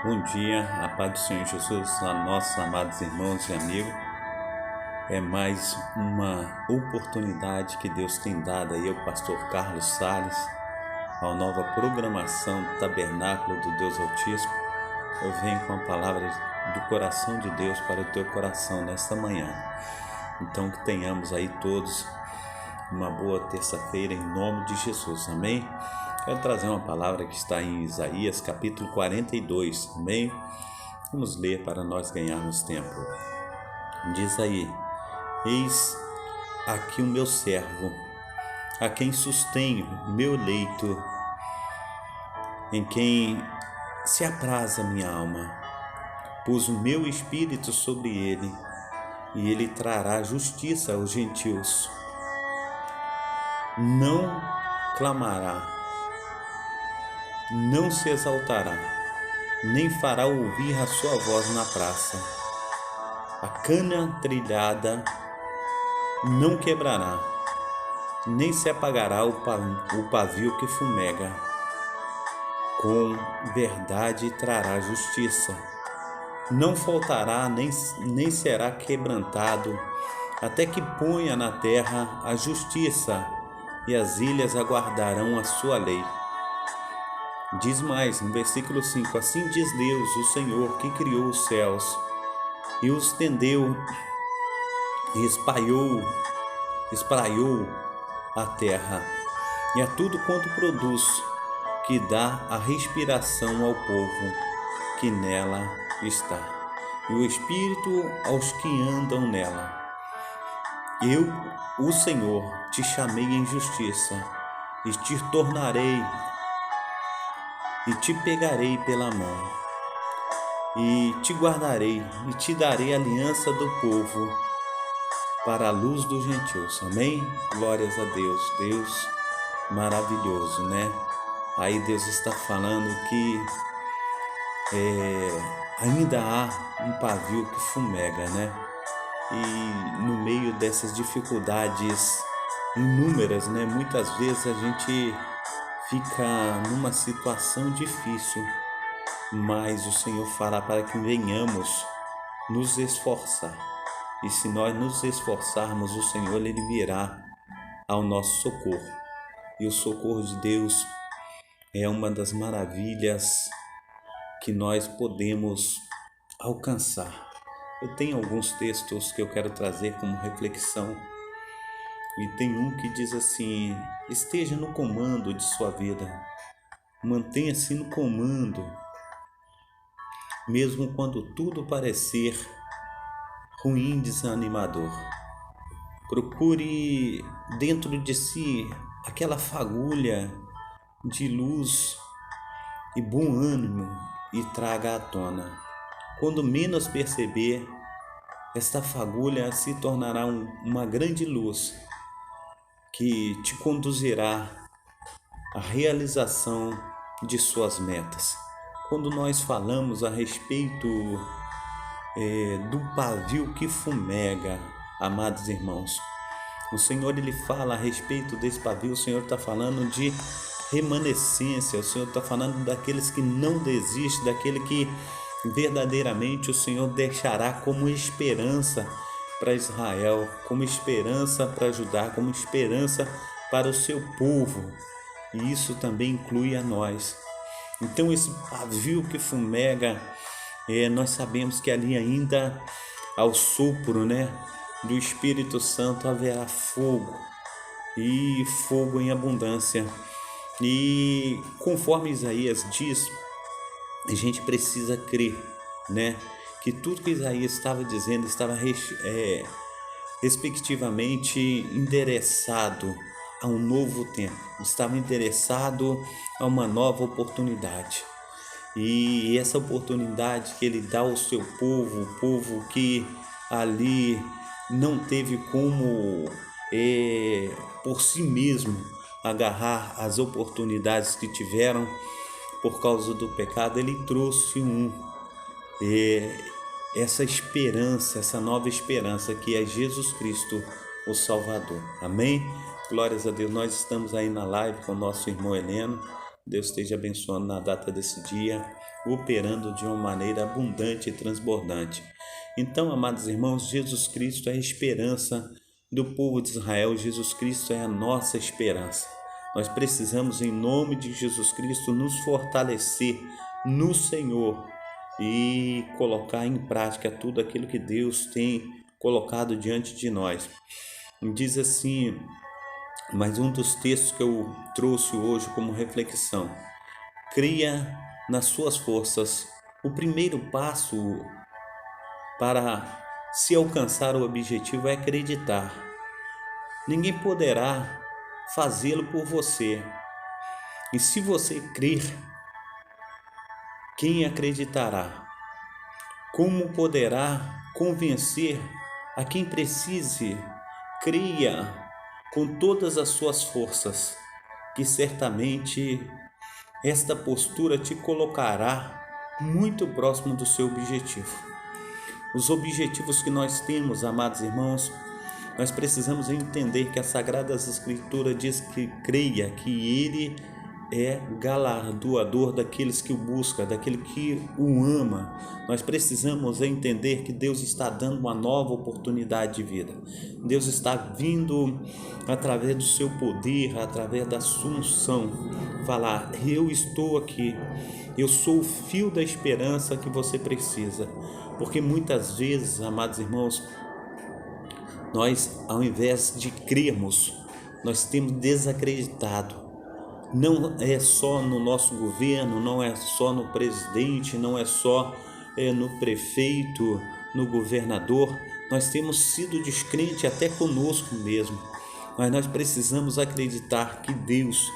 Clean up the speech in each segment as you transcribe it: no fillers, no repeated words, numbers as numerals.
Bom dia, a paz do Senhor Jesus, a nossos amados irmãos e amigos. É mais uma oportunidade que Deus tem dado aí ao pastor Carlos Salles, a nova programação do Tabernáculo do Deus Altíssimo. Eu venho com a palavra do coração de Deus para o teu coração nesta manhã. Então que tenhamos aí todos uma boa terça-feira em nome de Jesus, amém? Quero trazer uma palavra que está em Isaías capítulo 42, amém? Vamos ler para nós ganharmos tempo. Diz aí: eis aqui o meu servo, a quem sustenho meu leito, em quem se apraz a minha alma. Pus o meu espírito sobre ele, e ele trará justiça aos gentios. Não clamará, não se exaltará, nem fará ouvir a sua voz na praça. A cana trilhada não quebrará, nem se apagará o pavio que fumega. Com verdade trará justiça. Não faltará, nem será quebrantado, até que ponha na terra a justiça, e as ilhas aguardarão a sua lei. Diz mais, no versículo 5, assim diz Deus, o Senhor, que criou os céus, e os estendeu, e espraiou a terra, e a tudo quanto produz, que dá a respiração ao povo que nela está, e o espírito aos que andam nela. Eu, o Senhor, te chamei em justiça, e te tornarei, e te pegarei pela mão, e te guardarei, e te darei a aliança do povo para a luz dos gentios. Amém? Glórias a Deus. Deus maravilhoso, né? Aí Deus está falando que ainda há um pavio que fumega, né? E no meio dessas dificuldades inúmeras, né? Muitas vezes a gente fica numa situação difícil, mas o Senhor fará para que venhamos nos esforçar. E se nós nos esforçarmos, o Senhor ele virá ao nosso socorro. E o socorro de Deus é uma das maravilhas que nós podemos alcançar. Eu tenho alguns textos que eu quero trazer como reflexão. E tem um que diz assim: esteja no comando de sua vida. Mantenha-se no comando, mesmo quando tudo parecer ruim, desanimador. Procure dentro de si aquela fagulha de luz e bom ânimo e traga à tona. Quando menos perceber, esta fagulha se tornará uma grande luz que te conduzirá à realização de suas metas. Quando nós falamos a respeito do pavio que fumega, amados irmãos, o Senhor ele fala a respeito desse pavio. O Senhor está falando de remanescência, o Senhor está falando daqueles que não desistem, daquele que verdadeiramente o Senhor deixará como esperança para Israel, como esperança para Judá, como esperança para o seu povo, e isso também inclui a nós. Então esse pavio que fumega, nós sabemos que ali ainda ao sopro, né, do Espírito Santo haverá fogo, e fogo em abundância. E conforme Isaías diz, a gente precisa crer, né, que tudo que Isaías estava dizendo estava respectivamente endereçado a um novo tempo, estava endereçado a uma nova oportunidade. E essa oportunidade que ele dá ao seu povo, o povo que ali não teve como por si mesmo agarrar as oportunidades que tiveram por causa do pecado, ele trouxe essa esperança, essa nova esperança que é Jesus Cristo, o Salvador. Amém? Glórias a Deus. Nós estamos aí na live com o nosso irmão Heleno. Deus esteja abençoando na data desse dia. operando de uma maneira abundante e transbordante. Então, amados irmãos, Jesus Cristo é a esperança do povo de Israel. Jesus Cristo é a nossa esperança. Nós precisamos, em nome de Jesus Cristo, nos fortalecer no Senhor e colocar em prática tudo aquilo que Deus tem colocado diante de nós. Diz assim, mais um dos textos que eu trouxe hoje como reflexão: creia nas suas forças. O primeiro passo para se alcançar o objetivo é acreditar. Ninguém poderá fazê-lo por você. E se você crer, quem acreditará? Como poderá convencer a quem precise? Creia com todas as suas forças, que certamente esta postura te colocará muito próximo do seu objetivo. Os objetivos que nós temos, amados irmãos, nós precisamos entender que a Sagrada Escritura diz que creia que Ele é galardoador daqueles que o buscam, daquele que o ama. Nós precisamos entender que Deus está dando uma nova oportunidade de vida. Deus está vindo através do seu poder, através da sua unção, falar: eu estou aqui, eu sou o fio da esperança que você precisa. Porque muitas vezes, amados irmãos, nós, ao invés de crermos, nós temos desacreditado. Não é só no nosso governo, não é só no presidente, não é só no prefeito, no governador. Nós temos sido descrentes até conosco mesmo. Mas nós precisamos acreditar que Deus,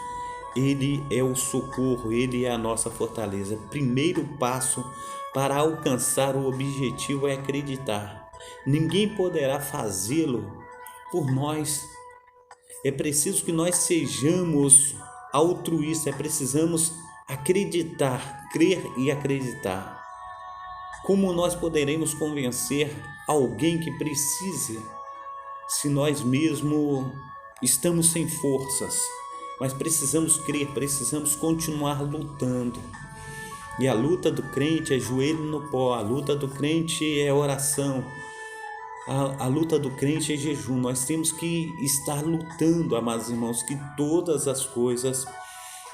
Ele é o socorro, Ele é a nossa fortaleza. Primeiro passo para alcançar o objetivo é acreditar. Ninguém poderá fazê-lo por nós. É preciso que nós sejamos altruístas, precisamos acreditar, crer e acreditar. Como nós poderemos convencer alguém que precise se nós mesmos estamos sem forças? Mas precisamos crer, precisamos continuar lutando. E a luta do crente é joelho no pó, a luta do crente é oração, a luta do crente é jejum. Nós temos que estar lutando, amados irmãos, que todas as coisas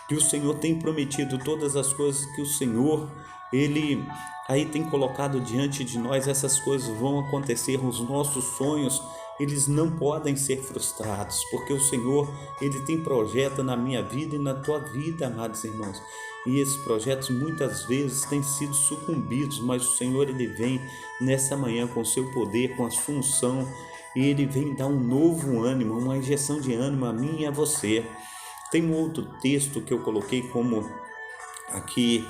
que o Senhor tem prometido, todas as coisas que o Senhor, Ele aí tem colocado diante de nós, essas coisas vão acontecer. Os nossos sonhos, eles não podem ser frustrados, porque o Senhor, Ele tem projeto na minha vida e na tua vida, amados irmãos. E esses projetos muitas vezes têm sido sucumbidos, mas o Senhor, Ele vem nessa manhã com o seu poder, com a sua unção, e Ele vem dar um novo ânimo, uma injeção de ânimo a mim e a você. Tem um outro texto que eu coloquei como aqui,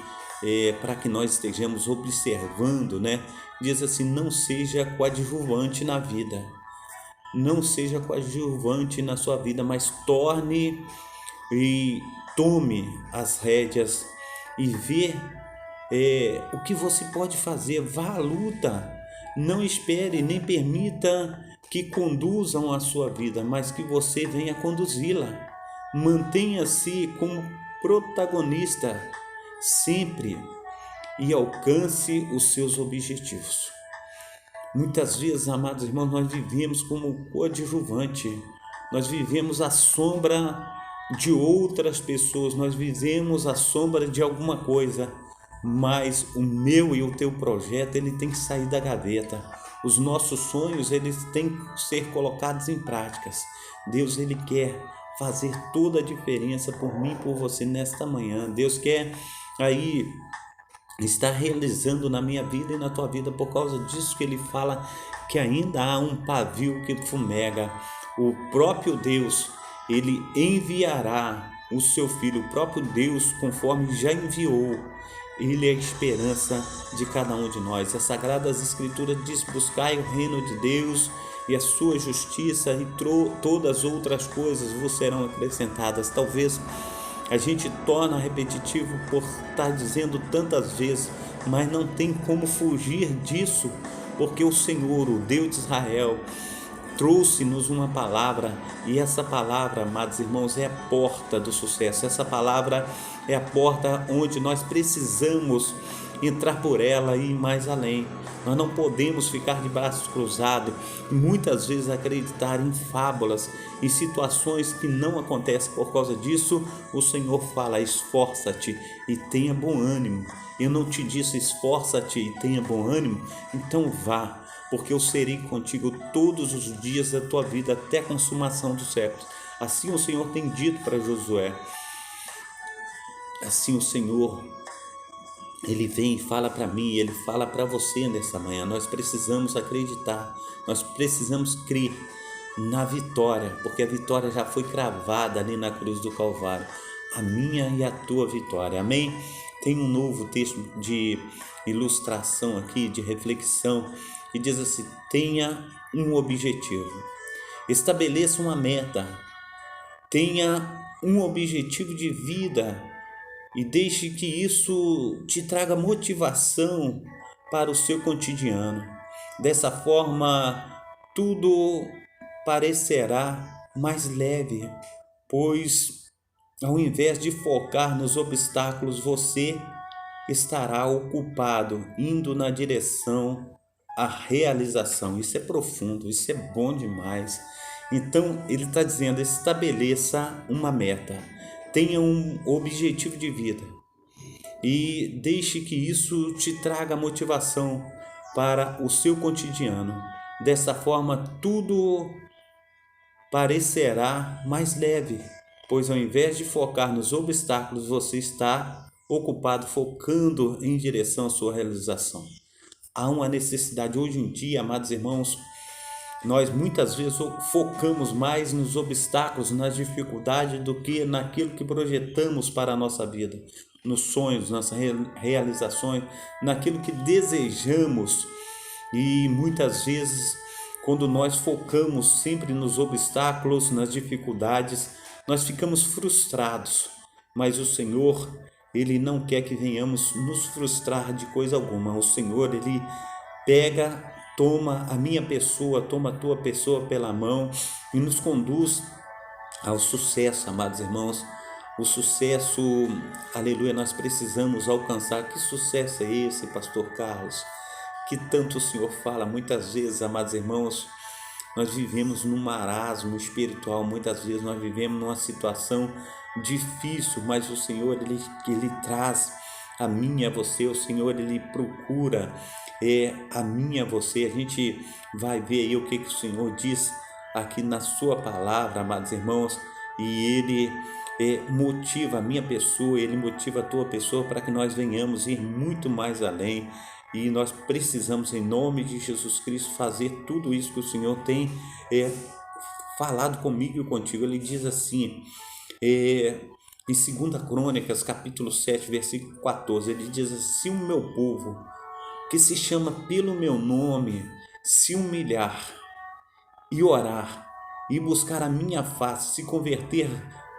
para que nós estejamos observando, né? Diz assim: não seja coadjuvante na vida. Não seja coadjuvante na sua vida, mas torne e tome as rédeas e vê o que você pode fazer. Vá à luta, não espere nem permita que conduzam a sua vida, mas que você venha conduzi-la. Mantenha-se como protagonista sempre e alcance os seus objetivos. Muitas vezes, amados irmãos, nós vivemos como coadjuvante, nós vivemos à sombra de outras pessoas, nós vivemos à sombra de alguma coisa, mas o meu e o teu projeto, ele tem que sair da gaveta. Os nossos sonhos, eles têm que ser colocados em práticas. Deus, Ele quer fazer toda a diferença por mim e por você nesta manhã. Deus quer aí estar realizando na minha vida e na tua vida. Por causa disso que Ele fala que ainda há um pavio que fumega. O próprio Deus, Ele enviará o seu Filho. O próprio Deus, conforme já enviou, Ele é a esperança de cada um de nós. As Sagradas Escrituras diz: buscai o reino de Deus e a sua justiça, e todas as outras coisas vos serão acrescentadas. Talvez a gente torna repetitivo por estar dizendo tantas vezes, mas não tem como fugir disso, porque o Senhor, o Deus de Israel, trouxe-nos uma palavra, e essa palavra, amados irmãos, é a porta do sucesso. Essa palavra é a porta onde nós precisamos entrar por ela e ir mais além. Nós não podemos ficar de braços cruzados e muitas vezes acreditar em fábulas, em situações que não acontecem. Por causa disso, o Senhor fala: esforça-te e tenha bom ânimo. Eu não te disse esforça-te e tenha bom ânimo? Então vá, porque eu serei contigo todos os dias da tua vida até a consumação dos séculos. Assim o Senhor tem dito para Josué. Assim o Senhor, Ele vem e fala para mim, Ele fala para você nessa manhã. Nós precisamos acreditar, nós precisamos crer na vitória, porque a vitória já foi cravada ali na cruz do Calvário. A minha e a tua vitória, amém? Tem um novo texto de ilustração aqui, de reflexão, que diz assim: tenha um objetivo, estabeleça uma meta, tenha um objetivo de vida e deixe que isso te traga motivação para o seu cotidiano. Dessa forma, tudo parecerá mais leve, pois ao invés de focar nos obstáculos, você estará ocupado, indo na direção à realização. Isso é profundo, isso é bom demais. Então, ele está dizendo: estabeleça uma meta, tenha um objetivo de vida e deixe que isso te traga motivação para o seu cotidiano. Dessa forma, tudo parecerá mais leve, pois ao invés de focar nos obstáculos, você está ocupado focando em direção à sua realização. Há uma necessidade hoje em dia, amados irmãos, nós muitas vezes focamos mais nos obstáculos, nas dificuldades, do que naquilo que projetamos para a nossa vida, nos sonhos, nas realizações, naquilo que desejamos. E muitas vezes, quando nós focamos sempre nos obstáculos, nas dificuldades, nós ficamos frustrados. Mas o Senhor, Ele não quer que venhamos nos frustrar de coisa alguma. O Senhor, Ele pega, toma a minha pessoa, toma a tua pessoa pela mão e nos conduz ao sucesso, amados irmãos. O sucesso, aleluia, nós precisamos alcançar. Que sucesso é esse, pastor Carlos, que tanto o Senhor fala? Muitas vezes, amados irmãos, nós vivemos num marasmo espiritual, muitas vezes nós vivemos numa situação difícil, mas o Senhor, Ele traz a mim e a você. O Senhor, Ele procura a mim e a você. A gente vai ver aí o que o Senhor diz aqui na sua palavra, amados irmãos, e Ele motiva a minha pessoa, Ele motiva a tua pessoa para que nós venhamos ir muito mais além. E nós precisamos, em nome de Jesus Cristo, fazer tudo isso que o Senhor tem falado comigo e contigo. Ele diz assim, em 2 Crônicas, capítulo 7, versículo 14, ele diz assim: se o meu povo, que se chama pelo meu nome, se humilhar e orar e buscar a minha face, se converter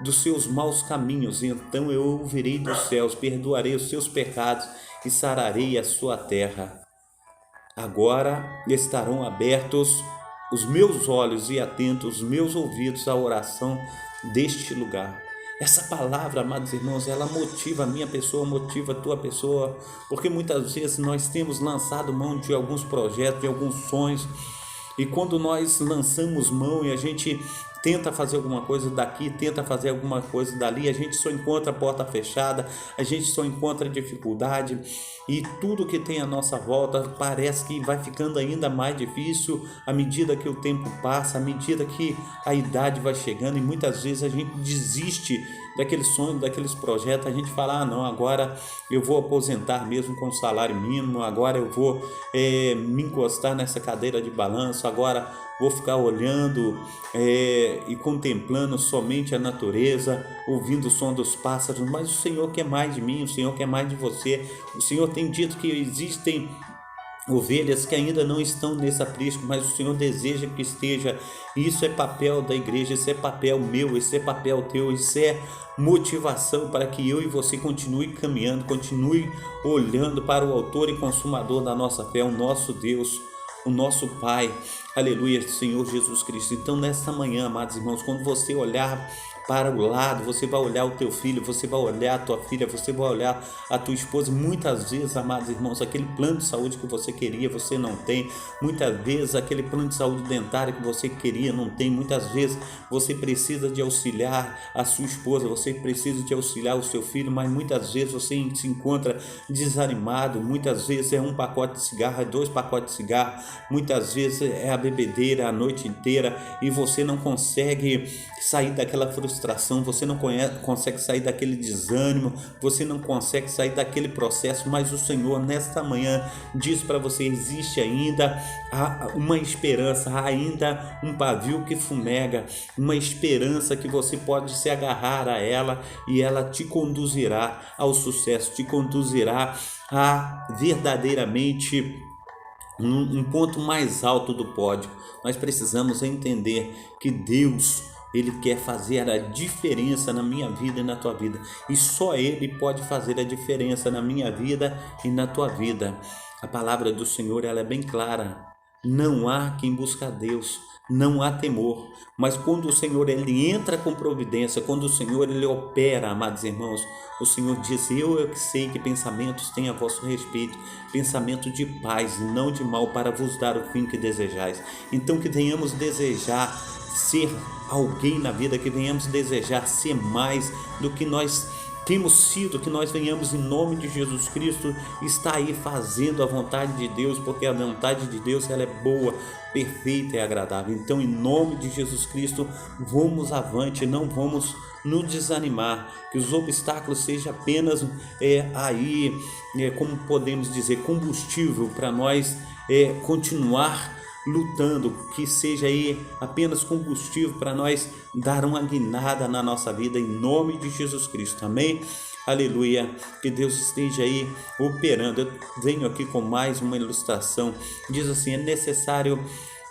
dos seus maus caminhos, então eu ouvirei dos céus, perdoarei os seus pecados e sararei a sua terra. Agora estarão abertos os meus olhos e atentos os meus ouvidos à oração deste lugar. Essa palavra, amados irmãos, ela motiva a minha pessoa, motiva a tua pessoa, porque muitas vezes nós temos lançado mão de alguns projetos, de alguns sonhos, e quando nós lançamos mão e a gente tenta fazer alguma coisa daqui, tenta fazer alguma coisa dali, a gente só encontra a porta fechada, a gente só encontra dificuldade, e tudo que tem à nossa volta parece que vai ficando ainda mais difícil à medida que o tempo passa, à medida que a idade vai chegando, e muitas vezes a gente desiste daqueles sonhos, daqueles projetos. A gente fala: ah, não, agora eu vou aposentar mesmo com salário mínimo, agora eu vou me encostar nessa cadeira de balanço, agora vou ficar olhando e contemplando somente a natureza, ouvindo o som dos pássaros. Mas o Senhor quer mais de mim, o Senhor quer mais de você. O Senhor tem dito que existem ovelhas que ainda não estão nesse aprisco, mas o Senhor deseja que esteja. Isso é papel da igreja, isso é papel meu, isso é papel teu, isso é motivação para que eu e você continue caminhando, continue olhando para o autor e consumador da nossa fé, o nosso Deus, o nosso Pai, aleluia, Senhor Jesus Cristo. Então nesta manhã, amados irmãos, quando você olhar para o lado, você vai olhar o teu filho, você vai olhar a tua filha, você vai olhar a tua esposa. Muitas vezes, amados irmãos, aquele plano de saúde que você queria, você não tem. Muitas vezes aquele plano de saúde dentária que você queria, não tem. Muitas vezes você precisa de auxiliar a sua esposa, você precisa de auxiliar o seu filho, mas muitas vezes você se encontra desanimado. Muitas vezes é um pacote de cigarro, é 2 pacotes de cigarro, muitas vezes é a bebedeira a noite inteira e você não consegue sair daquela frustração, você não consegue sair daquele desânimo, você não consegue sair daquele processo, mas o Senhor nesta manhã diz para você: existe ainda uma esperança, há ainda um pavio que fumega, uma esperança que você pode se agarrar a ela e ela te conduzirá ao sucesso, te conduzirá a verdadeiramente um ponto mais alto do pódio. Nós precisamos entender que Deus, Ele quer fazer a diferença na minha vida e na tua vida, e só Ele pode fazer a diferença na minha vida e na tua vida. A palavra do Senhor, ela é bem clara: não há quem busca a Deus, não há temor. Mas quando o Senhor ele entra com providência, quando o Senhor ele opera, amados irmãos, o Senhor diz: eu que sei que pensamentos têm a vosso respeito, pensamento de paz e não de mal, para vos dar o fim que desejais. Então que venhamos desejar ser alguém na vida, que venhamos desejar ser mais do que nós temos sido, que nós venhamos em nome de Jesus Cristo estar aí fazendo a vontade de Deus, porque a vontade de Deus ela é boa, perfeita e agradável. Então, em nome de Jesus Cristo, vamos avante, não vamos nos desanimar, que os obstáculos sejam apenas como podemos dizer, combustível para nós continuar lutando, que seja aí apenas combustível para nós dar uma guinada na nossa vida, em nome de Jesus Cristo, amém? Aleluia, que Deus esteja aí operando. Eu venho aqui com mais uma ilustração, diz assim: é necessário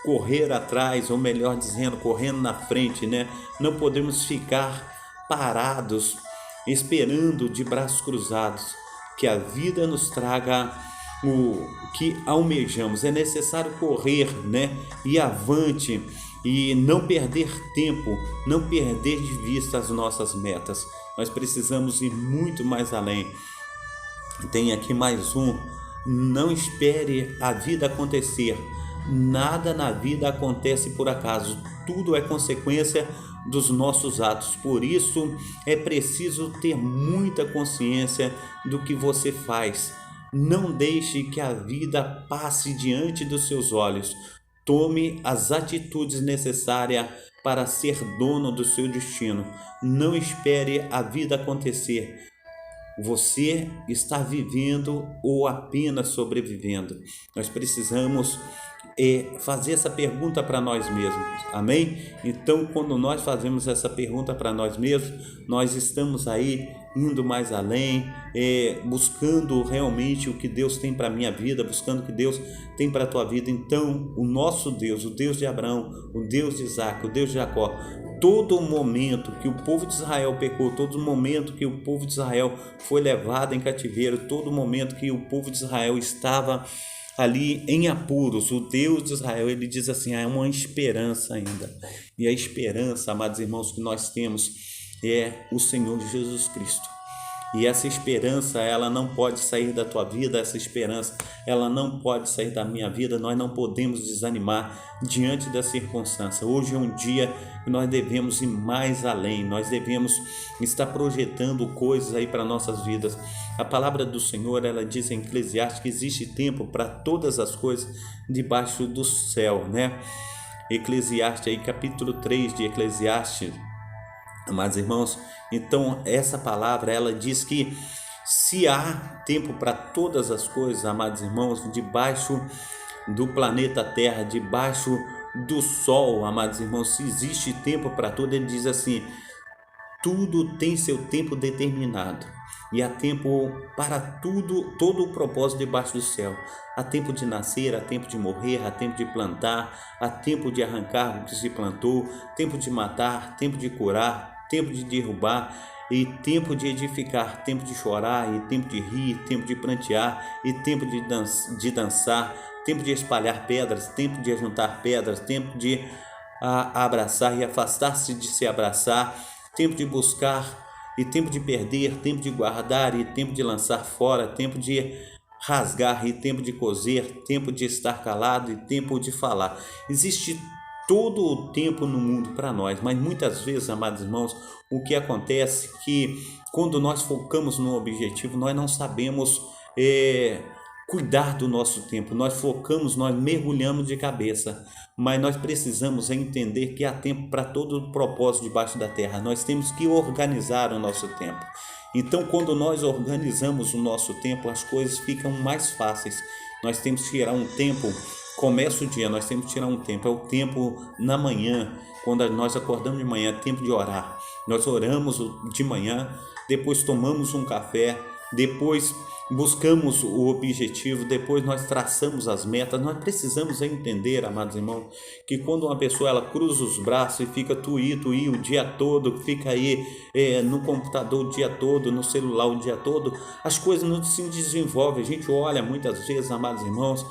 correr atrás, ou melhor dizendo, correndo na frente, né? Não podemos ficar parados, esperando de braços cruzados, que a vida nos traga o que almejamos. É necessário correr, né? E avante, e não perder tempo, não perder de vista as nossas metas. Nós precisamos ir muito mais além. Tem aqui mais um: não espere a vida acontecer. Nada na vida acontece por acaso, tudo é consequência dos nossos atos. Por isso é preciso ter muita consciência do que você faz. Não deixe que a vida passe diante dos seus olhos. Tome as atitudes necessárias para ser dono do seu destino. Não espere a vida acontecer. Você está vivendo ou apenas sobrevivendo? Nós precisamos fazer essa pergunta para nós mesmos, amém? Então, quando nós fazemos essa pergunta para nós mesmos, nós estamos aí indo mais além, buscando realmente o que Deus tem para a minha vida, buscando o que Deus tem para a tua vida. Então, o nosso Deus, o Deus de Abraão, o Deus de Isaac, o Deus de Jacó, todo momento que o povo de Israel pecou, todo momento que o povo de Israel foi levado em cativeiro, todo momento que o povo de Israel estava ali em apuros, o Deus de Israel, ele diz assim: há uma esperança ainda. E a esperança, amados irmãos, que nós temos é o Senhor Jesus Cristo. E essa esperança, ela não pode sair da tua vida, essa esperança, ela não pode sair da minha vida. Nós não podemos desanimar diante da circunstância. Hoje é um dia que nós devemos ir mais além, nós devemos estar projetando coisas aí para nossas vidas. A palavra do Senhor, ela diz em Eclesiastes que existe tempo para todas as coisas debaixo do céu, né? Eclesiastes aí, capítulo 3 de Eclesiastes, amados irmãos. Então essa palavra, ela diz que se há tempo para todas as coisas, amados irmãos, debaixo do planeta Terra, debaixo do sol, amados irmãos, se existe tempo para tudo, ele diz assim: tudo tem seu tempo determinado, e há tempo para tudo, todo o propósito debaixo do céu. Há tempo de nascer, há tempo de morrer, há tempo de plantar, há tempo de arrancar o que se plantou, tempo de matar, tempo de curar, tempo de derrubar, e tempo de edificar, tempo de chorar, e tempo de rir, tempo de prantear, e tempo de dançar, tempo de espalhar pedras, tempo de ajuntar pedras, tempo de abraçar e afastar-se de se abraçar, tempo de buscar e tempo de perder, tempo de guardar e tempo de lançar fora, tempo de rasgar e tempo de coser, tempo de estar calado e tempo de falar. Existe todo o tempo no mundo para nós, mas muitas vezes, amados irmãos, o que acontece é que quando nós focamos no objetivo, nós não sabemos cuidar do nosso tempo. Nós focamos, nós mergulhamos de cabeça, mas nós precisamos entender que há tempo para todo o propósito debaixo da terra. Nós temos que organizar o nosso tempo. Então, quando nós organizamos o nosso tempo, as coisas ficam mais fáceis. Nós temos que tirar um tempo, começa o dia, nós temos que tirar um tempo, é o tempo na manhã, quando nós acordamos de manhã, é tempo de orar. Nós oramos de manhã, depois tomamos um café, depois buscamos o objetivo, depois nós traçamos as metas. Nós precisamos entender, amados irmãos, que quando uma pessoa ela cruza os braços e fica tuí o dia todo, fica aí no computador o dia todo, no celular o dia todo, as coisas não se desenvolvem. A gente olha muitas vezes, amados irmãos,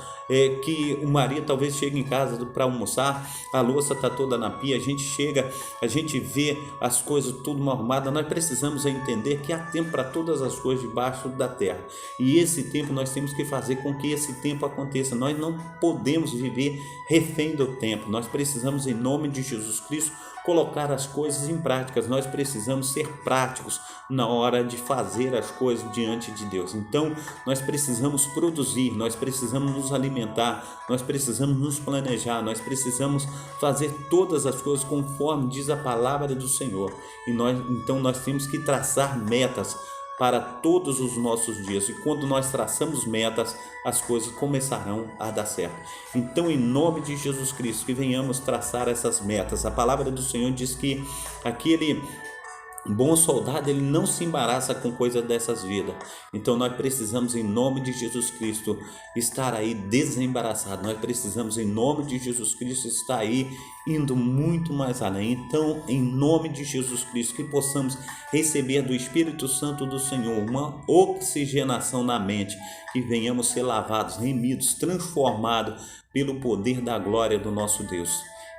que o marido talvez chegue em casa para almoçar, a louça está toda na pia, a gente chega, a gente vê as coisas tudo mal arrumadas. Nós precisamos entender que há tempo para todas as coisas debaixo da terra, e esse tempo nós temos que fazer com que esse tempo aconteça. Nós não podemos viver refém do tempo. Nós precisamos, em nome de Jesus Cristo, colocar as coisas em práticas. Nós precisamos ser práticos na hora de fazer as coisas diante de Deus. Então nós precisamos produzir, nós precisamos nos alimentar, nós precisamos nos planejar, nós precisamos fazer todas as coisas conforme diz a palavra do Senhor. Então nós temos que traçar metas para todos os nossos dias, e quando nós traçamos metas, as coisas começarão a dar certo. Então, em nome de Jesus Cristo, que venhamos traçar essas metas. A palavra do Senhor diz que aquele bom soldado, ele não se embaraça com coisa dessas vidas. Então nós precisamos, em nome de Jesus Cristo, estar aí desembaraçado. Nós precisamos, em nome de Jesus Cristo, estar aí indo muito mais além. Então, em nome de Jesus Cristo, que possamos receber do Espírito Santo do Senhor uma oxigenação na mente, que venhamos ser lavados, remidos, transformados pelo poder da glória do nosso Deus.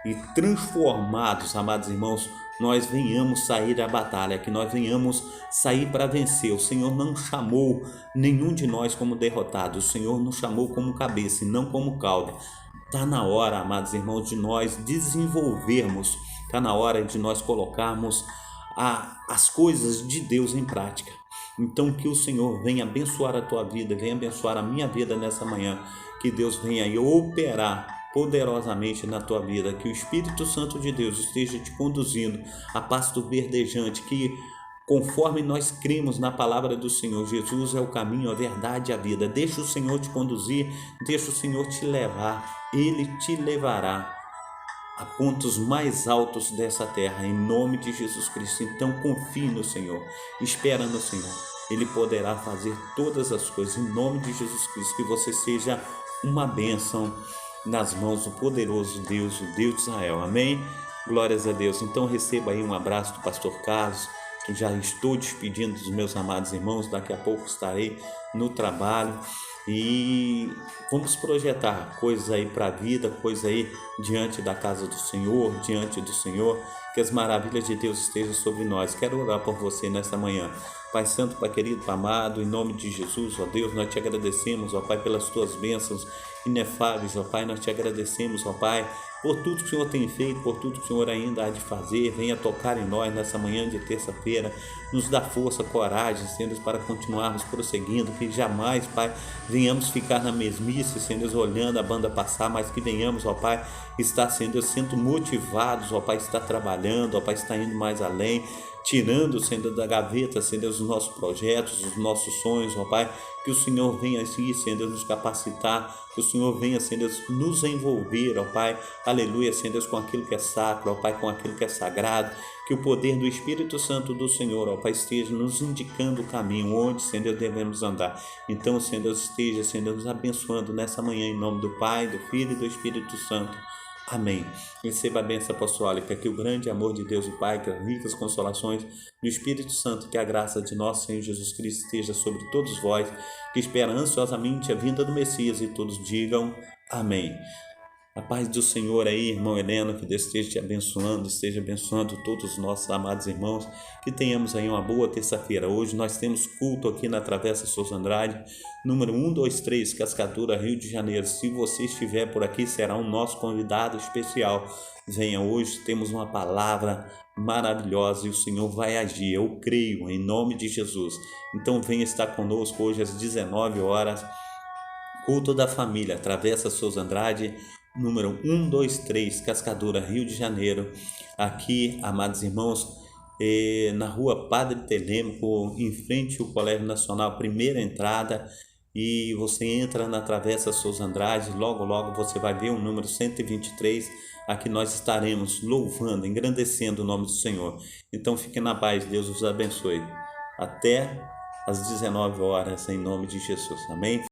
E transformados, amados irmãos, nós venhamos sair da batalha, que nós venhamos sair para vencer. O Senhor não chamou nenhum de nós como derrotado, o Senhor nos chamou como cabeça e não como cauda. Está na hora, amados irmãos, de nós desenvolvermos, está na hora de nós colocarmos as coisas de Deus em prática. Então que o Senhor venha abençoar a tua vida, venha abençoar a minha vida nessa manhã, que Deus venha aí operar poderosamente na tua vida, que o Espírito Santo de Deus esteja te conduzindo a pasto verdejante, que conforme nós cremos na palavra do Senhor, Jesus é o caminho, a verdade e a vida. Deixa o Senhor te conduzir, deixa o Senhor te levar, Ele te levará a pontos mais altos dessa terra, em nome de Jesus Cristo. Então confie no Senhor, espera no Senhor, Ele poderá fazer todas as coisas, em nome de Jesus Cristo. Que você seja uma bênção nas mãos do poderoso Deus, o Deus de Israel. Amém? Glórias a Deus. Então receba aí um abraço do pastor Carlos, que já estou despedindo dos meus amados irmãos. Daqui a pouco estarei no trabalho e vamos projetar coisas aí para a vida, coisas aí diante da casa do Senhor, diante do Senhor. Que as maravilhas de Deus estejam sobre nós. Quero orar por você nesta manhã. Pai Santo, Pai querido, Pai amado, em nome de Jesus, ó Deus, nós te agradecemos, ó Pai, pelas tuas bênçãos inefáveis, ó Pai, nós te agradecemos, ó Pai, por tudo que o Senhor tem feito, por tudo que o Senhor ainda há de fazer. Venha tocar em nós nessa manhã de terça-feira, nos dá força, coragem, Senhor, para continuarmos prosseguindo, que jamais, Pai, venhamos ficar na mesmice, Senhor, olhando a banda passar, mas que venhamos, ó Pai, estar sendo motivados, ó Pai, estar trabalhando, ó Pai, estar indo mais além, tirando, Senhor, da gaveta, Senhor, os nossos projetos, os nossos sonhos, ó Pai, que o Senhor venha assim, Senhor, nos capacitar, que o Senhor venha, Senhor, nos envolver, ó Pai, aleluia, Senhor, com aquilo que é sacro, ó Pai, com aquilo que é sagrado, que o poder do Espírito Santo do Senhor, ó Pai, esteja nos indicando o caminho, onde, Senhor, devemos andar. Então, Senhor, esteja, Senhor, nos abençoando nessa manhã, em nome do Pai, do Filho e do Espírito Santo. Amém. Receba a bênção apostólica, que o grande amor de Deus o Pai, que as ricas consolações do Espírito Santo, que a graça de nosso Senhor Jesus Cristo esteja sobre todos vós, que espera ansiosamente a vinda do Messias, e todos digam Amém. A paz do Senhor aí, irmão Heleno, que Deus esteja te abençoando, esteja abençoando todos os nossos amados irmãos, que tenhamos aí uma boa terça-feira. Hoje nós temos culto aqui na Travessa Souza Andrade, número 123, Cascadura, Rio de Janeiro. Se você estiver por aqui, será um nosso convidado especial. Venha hoje, temos uma palavra maravilhosa e o Senhor vai agir, eu creio, em nome de Jesus. Então venha estar conosco hoje às 19 horas, culto da família, Travessa Souza Andrade, número 123, Cascadura, Rio de Janeiro. Aqui, amados irmãos, na rua Padre Telêmaco, em frente ao Colégio Nacional, primeira entrada, e você entra na Travessa Souza Andrade, logo você vai ver o número 123, aqui nós estaremos louvando, engrandecendo o nome do Senhor. Então fiquem na paz, Deus os abençoe. Até às 19 horas, em nome de Jesus. Amém?